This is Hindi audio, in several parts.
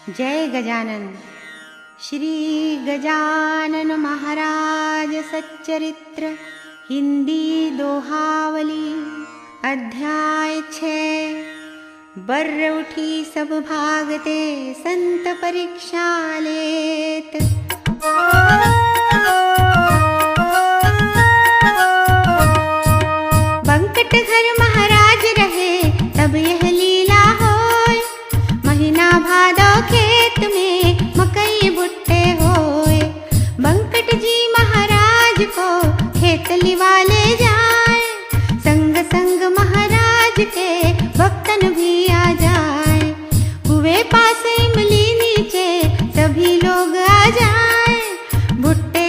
जय गजानन। श्री गजानन महाराज सच्चरित्र हिंदी दोहावली अध्याय 6। बर्र उठी सब भागते संत परीक्षा लेत। बंकट घर महाराज रहे तब यह लीला होय। महीना भादो खेत में मकई भुट्टे होय। बंकट जी महाराज को खेत लिवाले जाए। संग संग महाराज के भक्तन भी आ जाए। कुएं पास इमली नीचे सभी लोग आ जाए। भुट्टे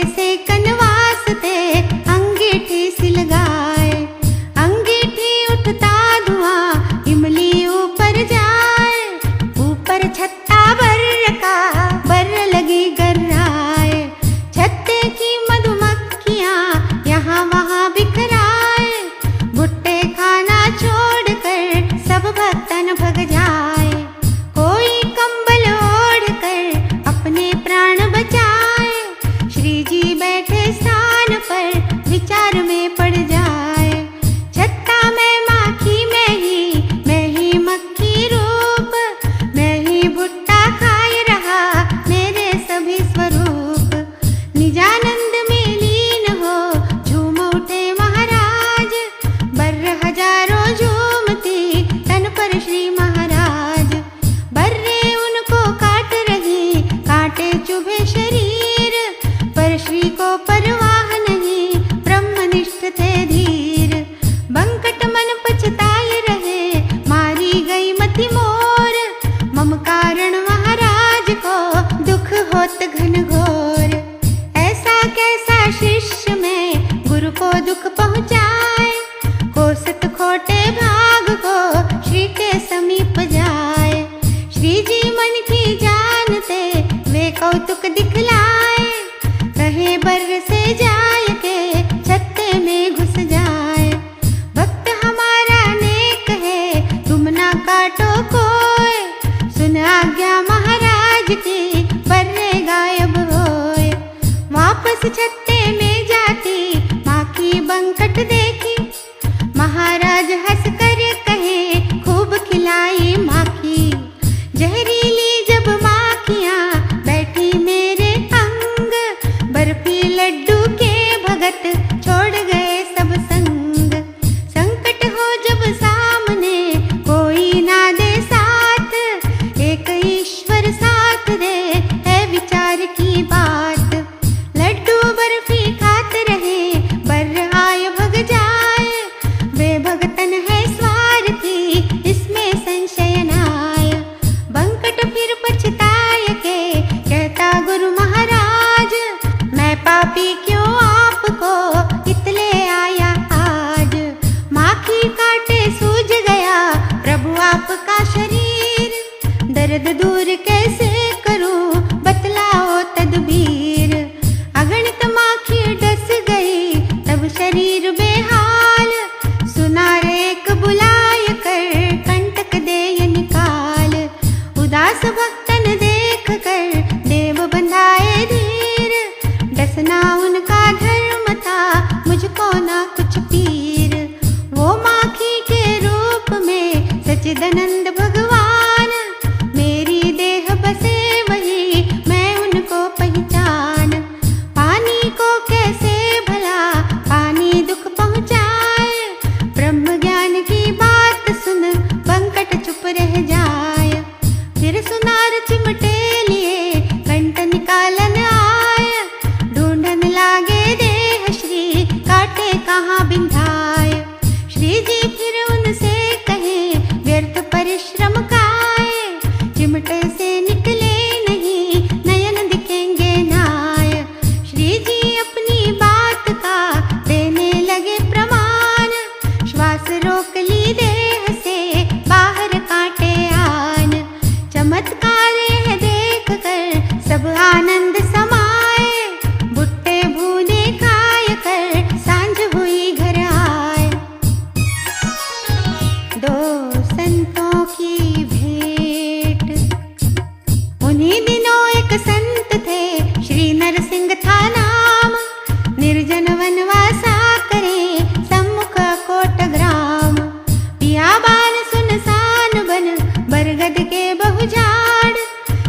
बरगद के बहु झाड़,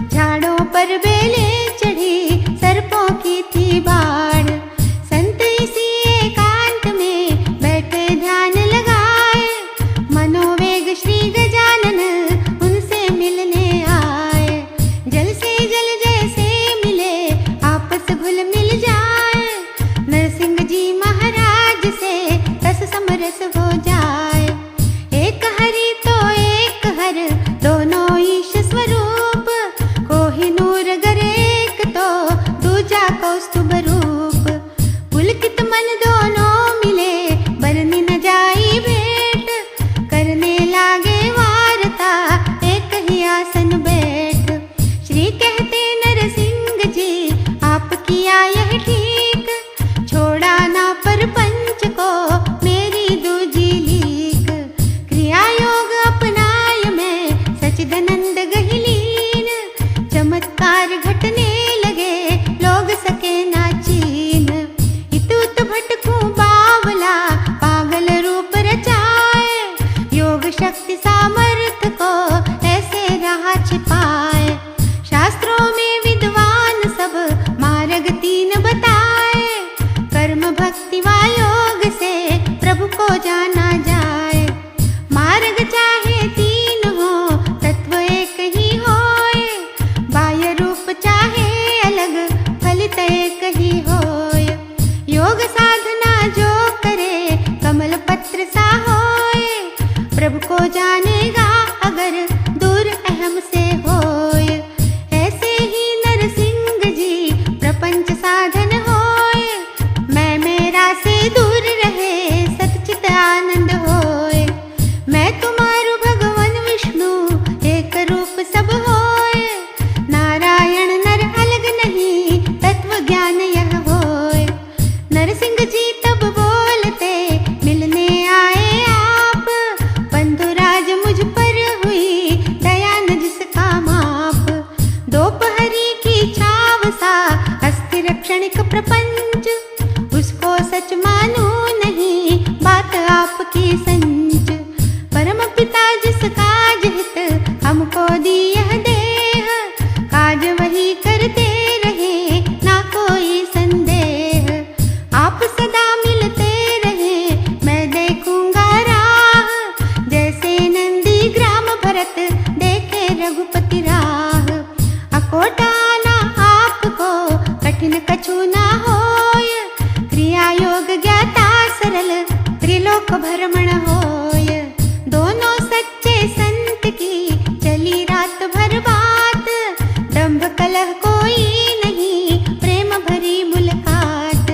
झाड़ों पर बेले चढ़ी, सर्पों की थी बाढ़। संत इसी एकांत में बैठे ध्यान लगाए, मनोवेग श्री गजानन उनसे मिलने आए। जल से जल जैसे मिले आपस घुल मिल जाए, नरसिंह जी महाराज से रस समरस हो जाए। एक हरि तो एक हर, दोनों ईश स्वरूप, कोहिनूर गर एक तो दूजा कौस्तुभ रूप। पुलकित मन दोनों मिले, बरनी न जाई भेंट, करने लागे वार्ता एक ही आसन बैठ। श्री कहते नरसिंह जी आप किया यह ठीक, छोड़ा ना पर पंच को मेरी दूजी लीक। क्रिया योग अपनाय मैं सचिदानंद गहिलीन, चमत्कार घटने लगे लोग सके ना चीन। इतुत भटकूं बावला पागल रूप रचाए, योग शक्ति सामर्थ को ऐसे रहा छिपाए। शास्त्रों में विद्वान सब मार्ग तीन बताए, कर्म भक्ति व योग से प्रभु को जाना जाए। मार्ग चाहे तीन हो तत्व एक ही होए, बाह्य रूप चाहे अलग फलित एक ही होय। योग साधना जो करे कमल पत्र सा होए, प्रभु को जानेगा अगर दूर अहम से होय। ऐसे ही नरसिंह जी प्रपंच साधन होए, मैं मेरा से दूर रहे सच्चित आनंद होए। मैं तुम्हारू भगवान विष्णु एक रूप सब होए, नारायण नर अलग नहीं तत्व ज्ञान यह होए। नरसिंह जी तब बोलते मिलने आए आप, बंधुराज मुझ पर हुई दया न जिसका माप। दोपहरी की छाव सा अस्थिर क्षणिक प्रपंच, उसको सच मानू नहीं बात आपकी संच। परम पिता जिस काज हित हमको दी यह देह, काज वही करते रहे ना कोई संदेह। आप सदा मिलते रहे मैं देखूंगा राह, जैसे नंदी ग्राम भरत देखे रघुपति राह। अकोटाना आपको कठिन कछु ना होय, क्रिया योग ज्ञाता सरल त्रिलोक भ्रमण होय। दोनों सच्चे संत की चली रात भर बात, दंभ कलह कोई नहीं प्रेम भरी मुलाकात।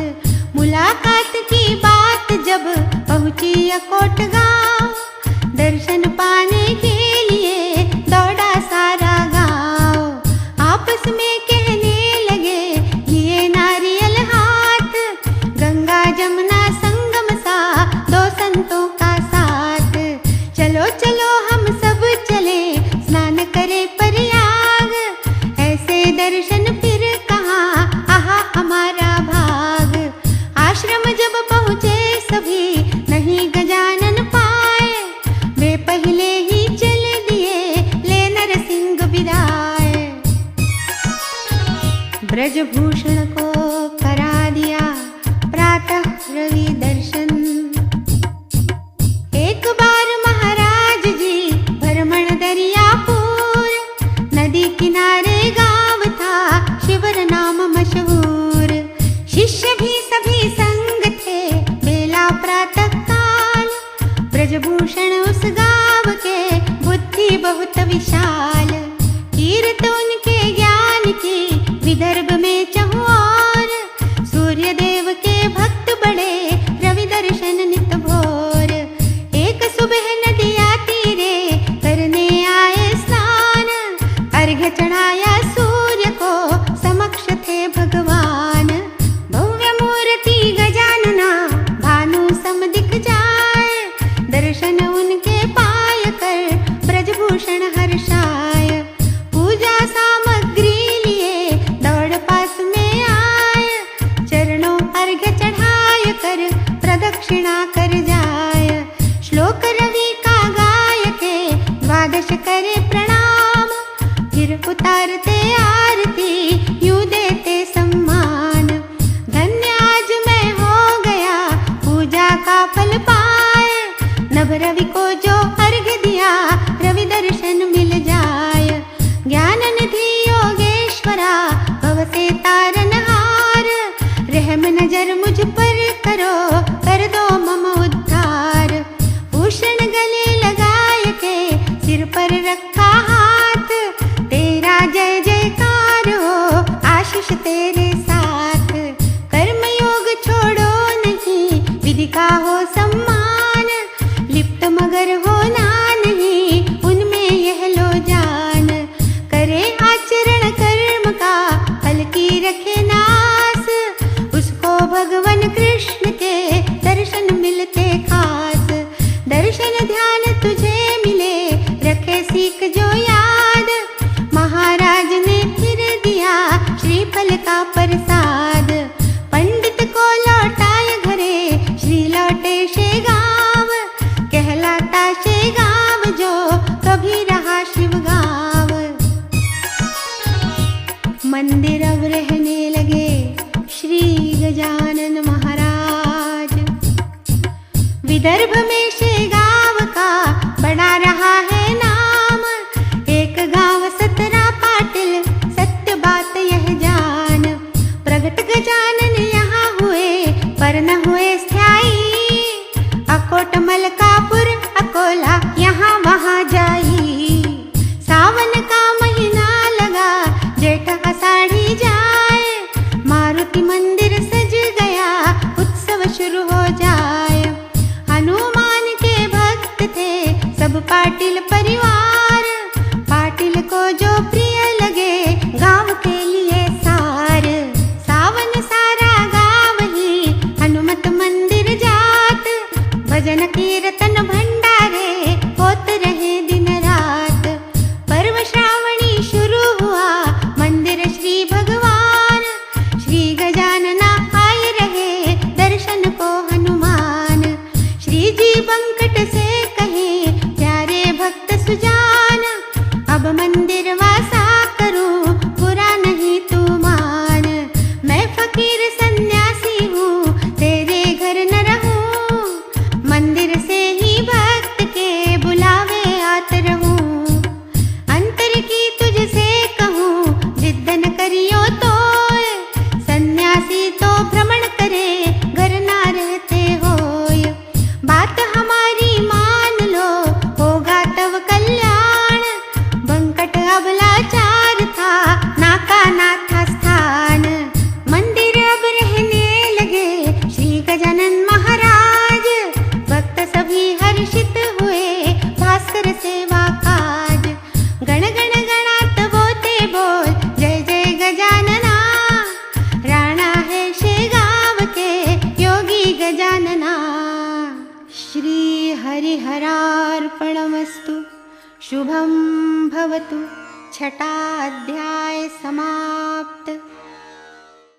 मुलाकात की बात जब पहुंची अकोट गांव, दर्शन पाने के लिए दौड़ा सारा गांव। आपस में कहने लगे लिए नारियल हाथ, गंगा जमुना संगम सा दो संतों का साथ। चलो चलो हम सब चले स्नान करे प्रयाग, ऐसे दर्शन फिर कहाँ आहा हमारा भाग। आश्रम जब पहुँचे सभी नहीं गजानन पाए, वे पहले ही चल दिए ले नरसिंह विदाए। ब्रजभूषण को करा दिया प्रातः रवि दर्शन, एक बार महाराज जी भ्रमण दरियापुर। नदी किनारे गांव था शिवर नाम मशहूर, शिष्य भी सभी संग थे बेला प्रातः काल। ब्रजभूषण उस गांव के बुद्धि बहुत विशाल, कीर्त उनके ज्ञान की विदर्भ में चहुओर। सूर्य देव के भक्त बड़े उतारते आरती, यूं देते सम्मान। धन्य आज मैं हो गया, पूजा का फल पाए। नभ रवि को जो अर्घ्य दिया, रवि दर्शन मिल जाए। ज्ञान निधि योगेश्वरा, भव से तारनहार। रहम नजर मुझ पर करो, कर दो मम उद्धार। भूषण गले लगाए के, सिर पर रखा हाथ। तेरा जय जयकार हो, आशीष तेरे साथ। कर्म योग छोड़ो नहीं, विधि का हो सम्मान। लिप्त मगर होना नहीं, उनमें यह लो जान। करे आचरण कर्म का, फल की रखे नास। उसको भगवान कृष्ण के दर्शन मिलते खास। दर्शन ध्यान तुझे मिले, रखे सीख जो याद। महाराज ने फिर दिया, श्रीफल का प्रसाद। पंडित को लौटाए घरे, श्री लौटे से गाँव। कहलाता से गाँव जो, कभी रहा शिव गाँव। मंदिर अब रहने लगे श्री गजानन महाराज। विदर्भ में से गाँव का बड़ा रहा है नाम। एक गाँव सतरा पाटिल, सत्य बात यह जान। प्रगट गजानन यहाँ हुए, पर न हुए स्थायी। अकोट मलकापुर अकोला, यहाँ वहाँ जाई। सावन का महीना लगा, जेठ आषाढ़ी जाए। मारुति मंदिर सज गया, उत्सव शुरू हो जाए। हनुमान के भक्त थे सब पाटिल परिवार। पाटिल को जो प्रिय लगे, गाँव के लिए सार। सावन सारा गाँव ही हनुमत मंदिर जात। भजन कीर्तन भंडारे होत रहे दिन रात। पर्व श्रावणी शुरू हुआ, मंदिर श्री भगवान। श्री गजानना आए रहे, दर्शन को हनुमान। श्री जी बंकट से कहे, प्यारे भक्त सुजान। अब मंदिर वासा करूं, बुरा नहीं तू मान। मैं फकीर सन्यासी हूँ, तेरे घर न रहूं। मंदिर से ही भक्त के बुलावे आत रहूं। अंतर की तुझसे कहूँ, जिद न करियो तो। सन्यासी तो भ्रमण करे, घर ना रहते होय। बात हमारी मान लो, होगा तब कल्याण। बंकट अब लाचार था, नाका ना था स्थान। मंदिर अब रहने लगे श्री गजानन महाराज। भक्त सभी हर्षित हुए, भास्कर सेवा काज। गण गण गणात बोते बोल, जय जय गजानना। राणा है शे गाँव के, योगी गजानना। श्री हरिहरार्पणमस्तु। शुभं भवतु। छठा अध्याय समाप्त।